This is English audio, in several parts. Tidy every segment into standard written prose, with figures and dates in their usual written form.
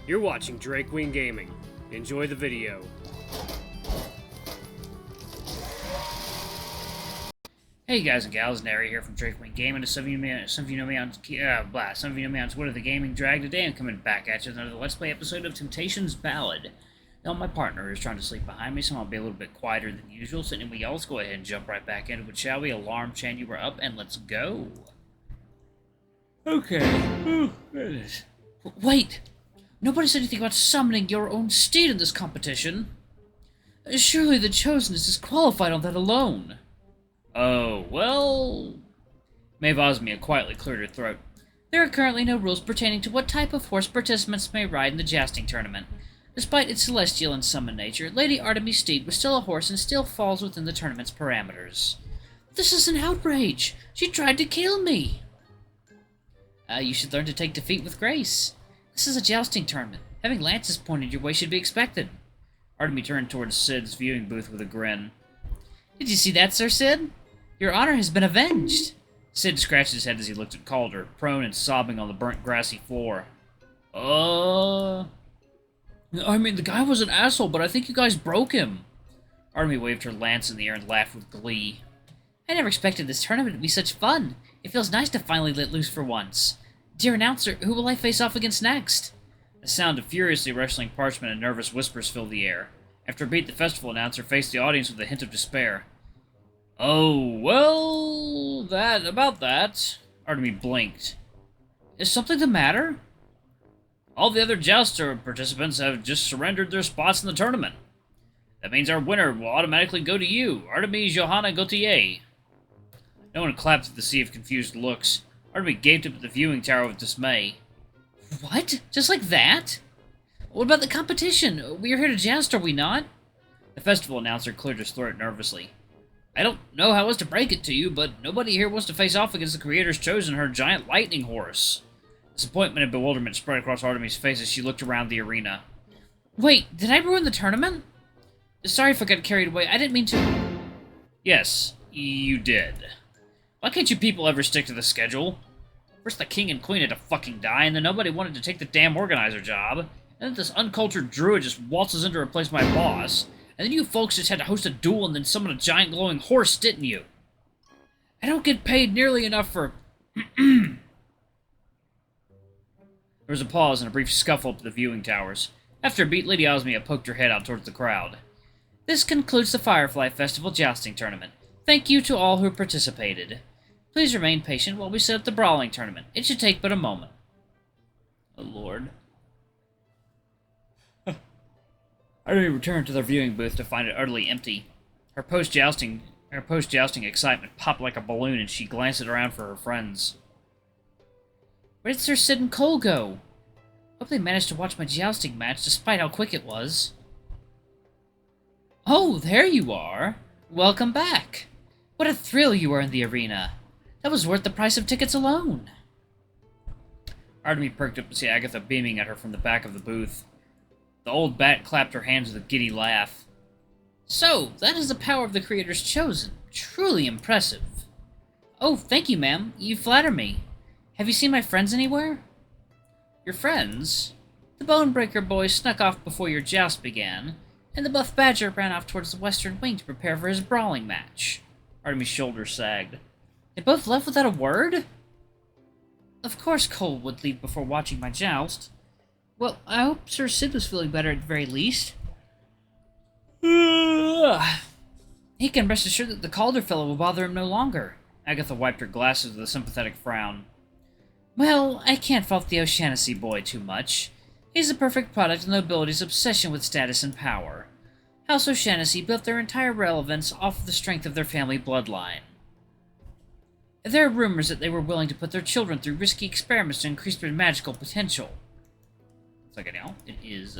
You're watching Drake Queen Gaming. Enjoy the video. Hey guys and gals, Nary here from Drake Queen Gaming. Some of you know me on Twitter, the Gaming Drag. Today I'm coming back at you with another Let's Play episode of Temptation's Ballad. Now my partner is trying to sleep behind me, so I'll be a little bit quieter than usual. So anyway, y'all, let's go ahead and jump right back into it, shall we? Alarm Chan, you were up, and let's go. Okay. Oh, goodness. Wait! Nobody said anything about summoning your own steed in this competition. Surely the Chosen is disqualified on that alone. Oh, well... Maeve Osmia quietly cleared her throat. There are currently no rules pertaining to what type of horse participants may ride in the jousting tournament. Despite its celestial and summon nature, Lady Artemi's steed was still a horse and still falls within the tournament's parameters. This is an outrage! She tried to kill me! You should learn to take defeat with grace. This is a jousting tournament. Having lances pointed your way should be expected. Artemi turned towards Sid's viewing booth with a grin. Did you see that, Sir Sid? Your honor has been avenged. Sid scratched his head as he looked at Calder, prone and sobbing on the burnt grassy floor. I mean, the guy was an asshole, but I think you guys broke him. Artemi waved her lance in the air and laughed with glee. I never expected this tournament to be such fun. It feels nice to finally let loose for once. Dear announcer, who will I face off against next? The sound of furiously rustling parchment and nervous whispers filled the air. After a beat, the festival announcer faced the audience with a hint of despair. Oh, well, about that. Artemi blinked. Is something the matter? All the other jouster participants have just surrendered their spots in the tournament. That means our winner will automatically go to you, Artemi Johanna Gautier. No one clapped at the sea of confused looks. Artemi gaped up at the viewing tower with dismay. What? Just like that? What about the competition? We are here to joust, are we not? The festival announcer cleared his throat nervously. I don't know how else to break it to you, but nobody here wants to face off against the Creator's Chosen, her giant lightning horse. Disappointment and bewilderment spread across Artemi's face as she looked around the arena. Wait, did I ruin the tournament? Sorry if I got carried away. I didn't mean to... Yes, you did. Why can't you people ever stick to the schedule? First the king and queen had to fucking die, and then nobody wanted to take the damn organizer job. And then this uncultured druid just waltzes in to replace my boss. And then you folks just had to host a duel and then summon a giant glowing horse, didn't you? I don't get paid nearly enough for... There was a pause and a brief scuffle up to the viewing towers. After a beat, Lady Osmia poked her head out towards the crowd. This concludes the Firefly Festival Jousting Tournament. Thank you to all who participated. Please remain patient while we set up the Brawling Tournament. It should take but a moment. Oh, Lord. Artemi returned to their viewing booth to find it utterly empty. Her post-jousting excitement popped like a balloon, and she glanced around for her friends. Where did Sir Sid and Cole go? Hope they managed to watch my jousting match, despite how quick it was. Oh, there you are. Welcome back. What a thrill you were in the arena. That was worth the price of tickets alone. Artemi perked up to see Agatha beaming at her from the back of the booth. The old bat clapped her hands with a giddy laugh. So, that is the power of the Creator's Chosen. Truly impressive. Oh, thank you, ma'am. You flatter me. Have you seen my friends anywhere? Your friends? The Bonebreaker boy snuck off before your joust began, and the Buff Badger ran off towards the western wing to prepare for his brawling match. Artemi's shoulders sagged. They both left without a word? Of course Cole would leave before watching my joust. Well, I hope Sir Sid was feeling better at the very least. He can rest assured that the Calder fellow will bother him no longer. Agatha wiped her glasses with a sympathetic frown. Well, I can't fault the O'Shaughnessy boy too much. He's the perfect product of the nobility's obsession with status and power. House O'Shaughnessy built their entire relevance off of the strength of their family bloodline. There are rumors that they were willing to put their children through risky experiments to increase their magical potential. It's like now, it is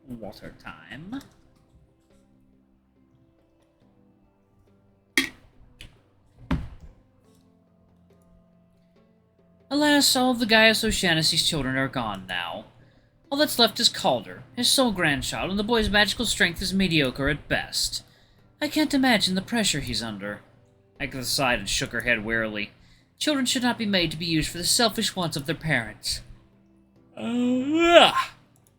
water time. Alas, all of the Gaius O'Shaughnessy's children are gone now. All that's left is Calder, his sole grandchild, and the boy's magical strength is mediocre at best. I can't imagine the pressure he's under. Agatha sighed and shook her head wearily. Children should not be made to be used for the selfish wants of their parents.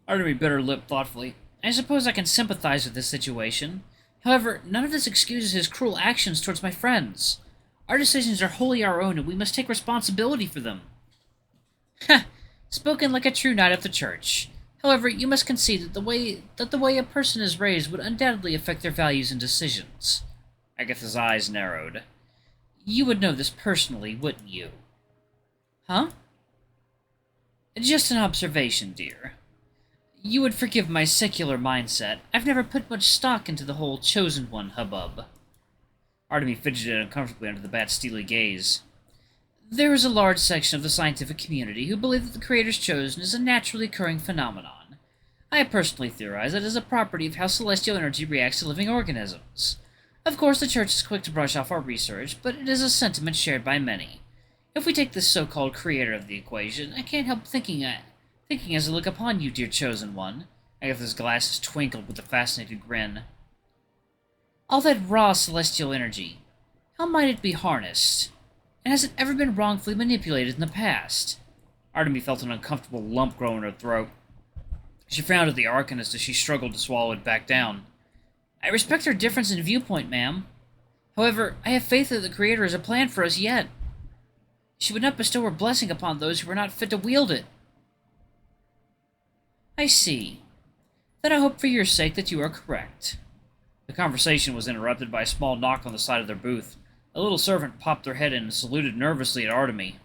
Artemi bit her lip thoughtfully. I suppose I can sympathize with this situation. However, none of this excuses his cruel actions towards my friends. Our decisions are wholly our own, and we must take responsibility for them. Ha! Spoken like a true knight of the church. However, you must concede that the way a person is raised would undoubtedly affect their values and decisions. Agatha's eyes narrowed. You would know this personally, wouldn't you? Huh? Just an observation, dear. You would forgive my secular mindset. I've never put much stock into the whole chosen one hubbub. Artemi fidgeted uncomfortably under the bat's steely gaze. There is a large section of the scientific community who believe that the Creator's chosen is a naturally occurring phenomenon. I personally theorize that it is a property of how celestial energy reacts to living organisms. Of course, the Church is quick to brush off our research, but it is a sentiment shared by many. If we take this so-called creator of the equation, I can't help thinking as I look upon you, dear chosen one. Agatha's glasses twinkled with a fascinated grin. All that raw celestial energy, how might it be harnessed? And has it ever been wrongfully manipulated in the past? Artemi felt an uncomfortable lump grow in her throat. She frowned at the Arcanist as she struggled to swallow it back down. I respect her difference in viewpoint, ma'am. However, I have faith that the Creator has a plan for us yet. She would not bestow her blessing upon those who are not fit to wield it. I see. Then I hope for your sake that you are correct. The conversation was interrupted by a small knock on the side of their booth. A little servant popped her head in and saluted nervously at Artemi.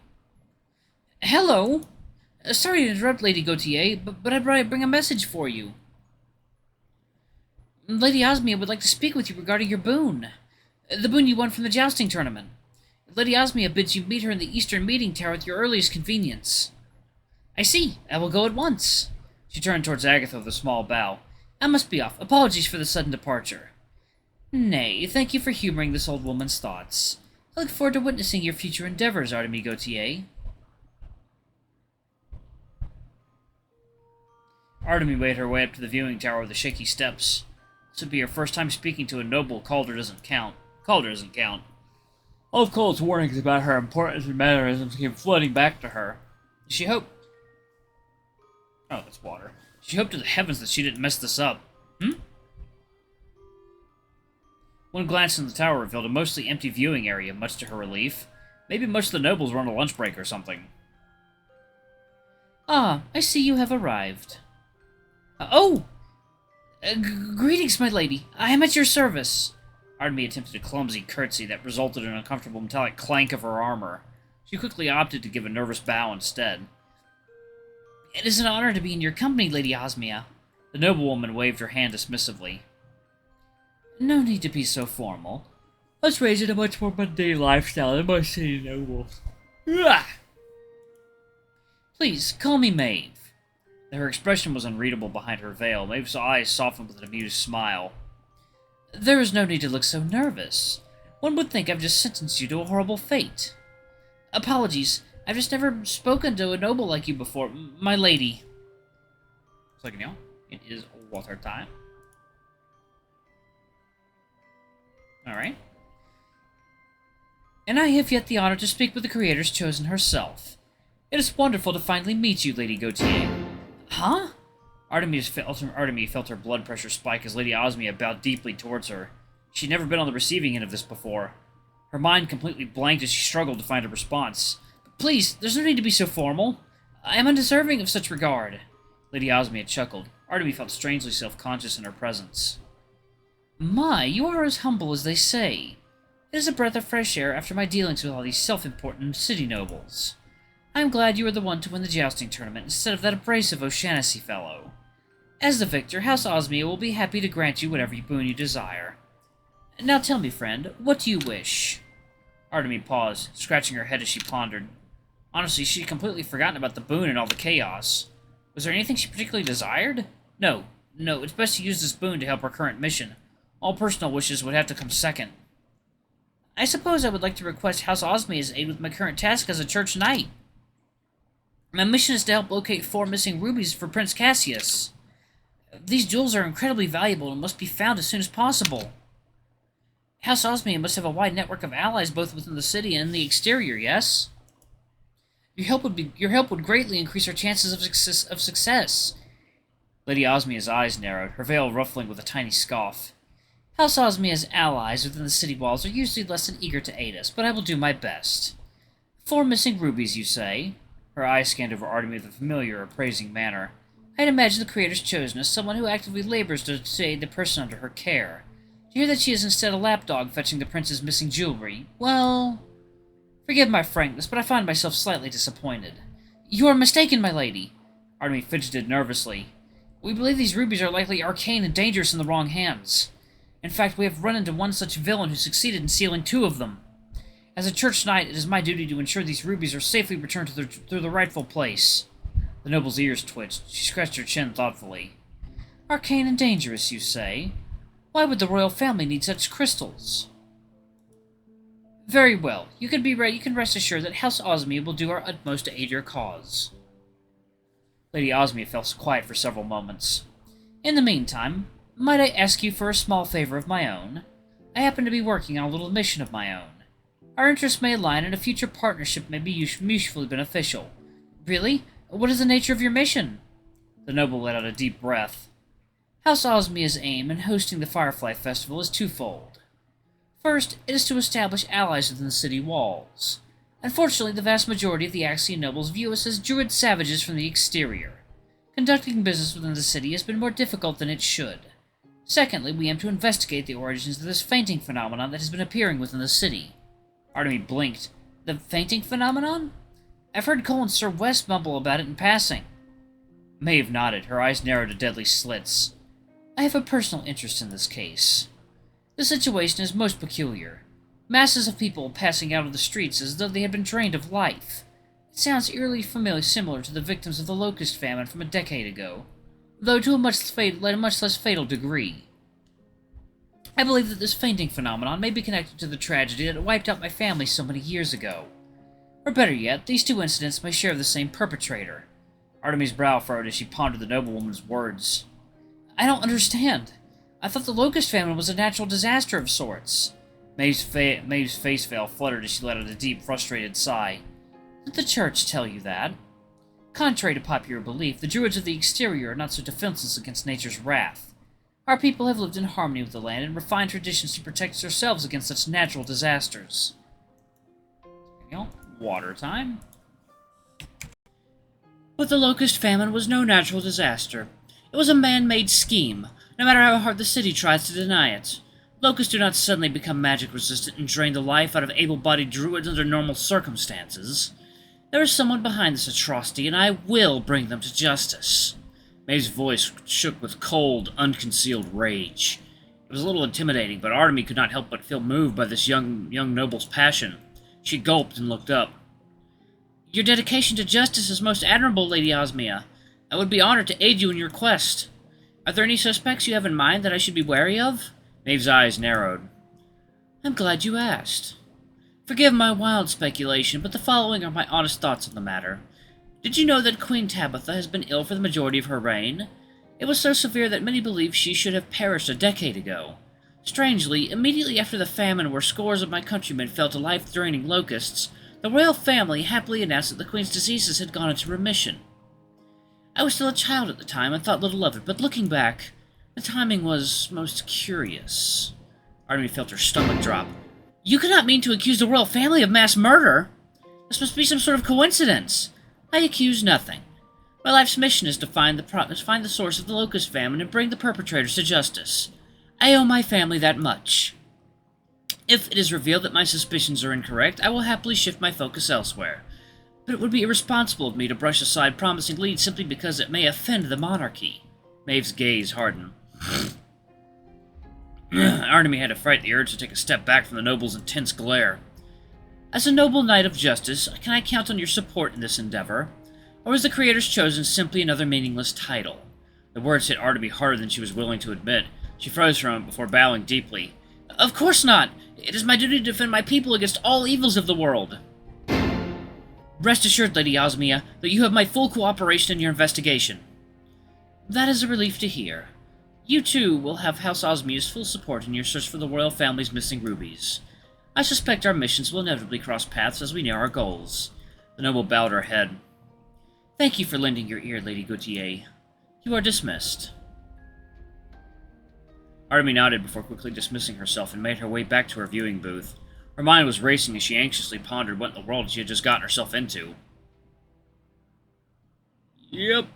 Hello! Sorry to interrupt, Lady Gautier, but I bring a message for you. Lady Osmia would like to speak with you regarding your boon. The boon you won from the jousting tournament. Lady Osmia bids you meet her in the Eastern Meeting Tower at your earliest convenience. I see. I will go at once. She turned towards Agatha with a small bow. I must be off. Apologies for the sudden departure. Nay, thank you for humoring this old woman's thoughts. I look forward to witnessing your future endeavors, Artemi Gautier. Artemi made her way up to the viewing tower with the shaky steps. This would be her first time speaking to a noble. Calder doesn't count. All of Cole's warnings about her importance and mannerisms came flooding back to her. She hoped... Oh, that's water. She hoped to the heavens that she didn't mess this up. One glance in the tower revealed a mostly empty viewing area, much to her relief. Maybe most of the nobles were on a lunch break or something. Ah, I see you have arrived. Greetings, my lady. I am at your service. Artemi attempted a clumsy curtsy that resulted in an uncomfortable metallic clank of her armor. She quickly opted to give a nervous bow instead. It is an honor to be in your company, Lady Osmia. The noblewoman waved her hand dismissively. No need to be so formal. Let's raise it a much more mundane lifestyle than most city nobles. Please, call me Maeve. Her expression was unreadable behind her veil. Maeve's eyes softened with an amused smile. There is no need to look so nervous. One would think I've just sentenced you to a horrible fate. Apologies. I've just never spoken to a noble like you before, my lady. Second, y'all. It is water time. Alright. And I have yet the honor to speak with the Creator's chosen herself. It is wonderful to finally meet you, Lady Gautier. Huh? Artemi felt her blood pressure spike as Lady Osmia bowed deeply towards her. She'd never been on the receiving end of this before. Her mind completely blanked as she struggled to find a response. Please, there's no need to be so formal. I am undeserving of such regard. Lady Osmia chuckled. Artemi felt strangely self-conscious in her presence. My, you are as humble as they say. It is a breath of fresh air after my dealings with all these self-important city nobles. I am glad you are the one to win the jousting tournament instead of that abrasive O'Shaughnessy fellow. As the victor, House Osmia will be happy to grant you whatever boon you desire. Now tell me, friend, what do you wish? Artemi paused, scratching her head as she pondered. Honestly, she'd completely forgotten about the boon and all the chaos. Was there anything she particularly desired? No, it's best to use this boon to help our current mission. All personal wishes would have to come second. I suppose I would like to request House Osmia's aid with my current task as a church knight. My mission is to help locate 4 missing rubies for Prince Cassius. These jewels are incredibly valuable and must be found as soon as possible. House Osmia must have a wide network of allies both within the city and in the exterior, yes? Your help would greatly increase our chances of success. Lady Osmia's eyes narrowed, her veil ruffling with a tiny scoff. House Osmia's allies within the city walls are usually less than eager to aid us, but I will do my best. 4 missing rubies, you say? Her eyes scanned over Artemi with a familiar, appraising manner. I'd imagine the Creator's chosen as someone who actively labors to aid the person under her care. To hear that she is instead a lapdog fetching the prince's missing jewelry, well... Forgive my frankness, but I find myself slightly disappointed. You are mistaken, my lady. Artemi fidgeted nervously. We believe these rubies are likely arcane and dangerous in the wrong hands. In fact, we have run into one such villain who succeeded in stealing 2 of them. As a church knight, it is my duty to ensure these rubies are safely returned to their rightful place. The noble's ears twitched. She scratched her chin thoughtfully. Arcane and dangerous, you say? Why would the royal family need such crystals? Very well. You can rest assured that House Osmia will do our utmost to aid your cause. Lady Osmia fell quiet for several moments. In the meantime, might I ask you for a small favor of my own? I happen to be working on a little mission of my own. Our interests may align, and a future partnership may be mutually beneficial. Really? What is the nature of your mission? The noble let out a deep breath. House Osmia's aim in hosting the Firefly Festival is twofold. First, it is to establish allies within the city walls. Unfortunately, the vast majority of the Axian nobles view us as druid savages from the exterior. Conducting business within the city has been more difficult than it should. Secondly, we aim to investigate the origins of this fainting phenomenon that has been appearing within the city. Artemi blinked. The fainting phenomenon? I've heard Cole and Sir West mumble about it in passing. Maeve nodded, her eyes narrowed to deadly slits. I have a personal interest in this case. The situation is most peculiar. Masses of people passing out of the streets as though they had been drained of life. It sounds eerily similar to the victims of the locust famine from a decade ago, though to a much less fatal degree. I believe that this fainting phenomenon may be connected to the tragedy that wiped out my family so many years ago. Or better yet, these 2 incidents may share the same perpetrator. Artemi's brow furrowed as she pondered the noblewoman's words. I don't understand. I thought the locust famine was a natural disaster of sorts. Maeve's face veil fluttered as she let out a deep, frustrated sigh. Did the church tell you that? Contrary to popular belief, the druids of the exterior are not so defenseless against nature's wrath. Our people have lived in harmony with the land and refined traditions to protect ourselves against such natural disasters. Water time. But the locust famine was no natural disaster. It was a man-made scheme, no matter how hard the city tries to deny it. Locusts do not suddenly become magic-resistant and drain the life out of able-bodied druids under normal circumstances. There is someone behind this atrocity, and I will bring them to justice. Maeve's voice shook with cold, unconcealed rage. It was a little intimidating, but Artemi could not help but feel moved by this young noble's passion. She gulped and looked up. Your dedication to justice is most admirable, Lady Osmia. I would be honored to aid you in your quest. Are there any suspects you have in mind that I should be wary of? Maeve's eyes narrowed. I'm glad you asked. Forgive my wild speculation, but the following are my honest thoughts on the matter. Did you know that Queen Tabitha has been ill for the majority of her reign? It was so severe that many believe she should have perished a decade ago. Strangely, immediately after the famine where scores of my countrymen fell to life-draining locusts, the royal family happily announced that the Queen's diseases had gone into remission. I was still a child at the time and thought little of it, but looking back, the timing was most curious. Artemi felt her stomach drop. You cannot mean to accuse the royal family of mass murder! This must be some sort of coincidence. I accuse nothing. My life's mission is to find the source of the locust famine and bring the perpetrators to justice. I owe my family that much. If it is revealed that my suspicions are incorrect, I will happily shift my focus elsewhere. But it would be irresponsible of me to brush aside promising leads simply because it may offend the monarchy. Maeve's gaze hardened. Artemi had to fight the urge to take a step back from the noble's intense glare. As a noble knight of justice, can I count on your support in this endeavor? Or is the Creator's chosen simply another meaningless title? The words hit Artemi harder than she was willing to admit. She froze for a moment before bowing deeply. Of course not! It is my duty to defend my people against all evils of the world. Rest assured, Lady Osmia, that you have my full cooperation in your investigation. That is a relief to hear. You, too, will have House Osmia's full support in your search for the royal family's missing rubies. I suspect our missions will inevitably cross paths as we near our goals. The noble bowed her head. Thank you for lending your ear, Lady Gautier. You are dismissed. Artemi nodded before quickly dismissing herself and made her way back to her viewing booth. Her mind was racing as she anxiously pondered what in the world she had just gotten herself into. Yep.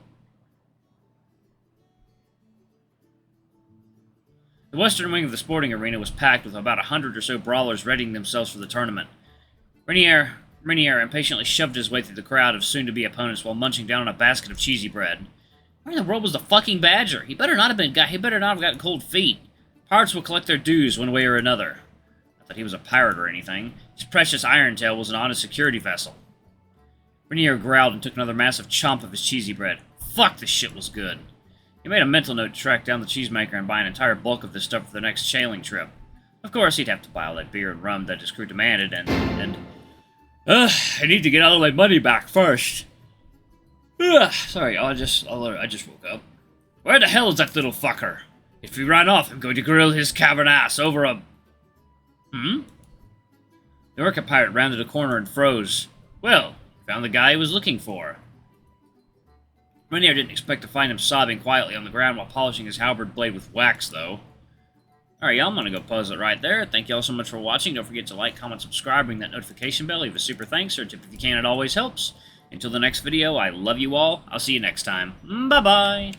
The western wing of the sporting arena was packed with about 100 or so brawlers readying themselves for the tournament. Rainier impatiently shoved his way through the crowd of soon-to-be opponents while munching down on a basket of cheesy bread. Where in the world was the fucking Badger? He better not have gotten cold feet. Pirates will collect their dues one way or another. Not that he was a pirate or anything. His precious Irontail was an honest security vessel. Rainier growled and took another massive chomp of his cheesy bread. Fuck, this shit was good. He made a mental note to track down the cheesemaker and buy an entire bulk of this stuff for the next sailing trip. Of course, he'd have to buy all that beer and rum that his crew demanded, I need to get all of my money back first. Sorry, I just woke up. Where the hell is that little fucker? If he ran off, I'm going to grill his cavern ass over a... The orca pirate rounded a corner and froze. Well, found the guy he was looking for. Rainier didn't expect to find him sobbing quietly on the ground while polishing his halberd blade with wax, though. Alright, y'all, I'm gonna go pause it right there. Thank y'all so much for watching. Don't forget to like, comment, subscribe, ring that notification bell, leave a super thanks, or a tip if you can, it always helps. Until the next video, I love you all. I'll see you next time. Bye-bye!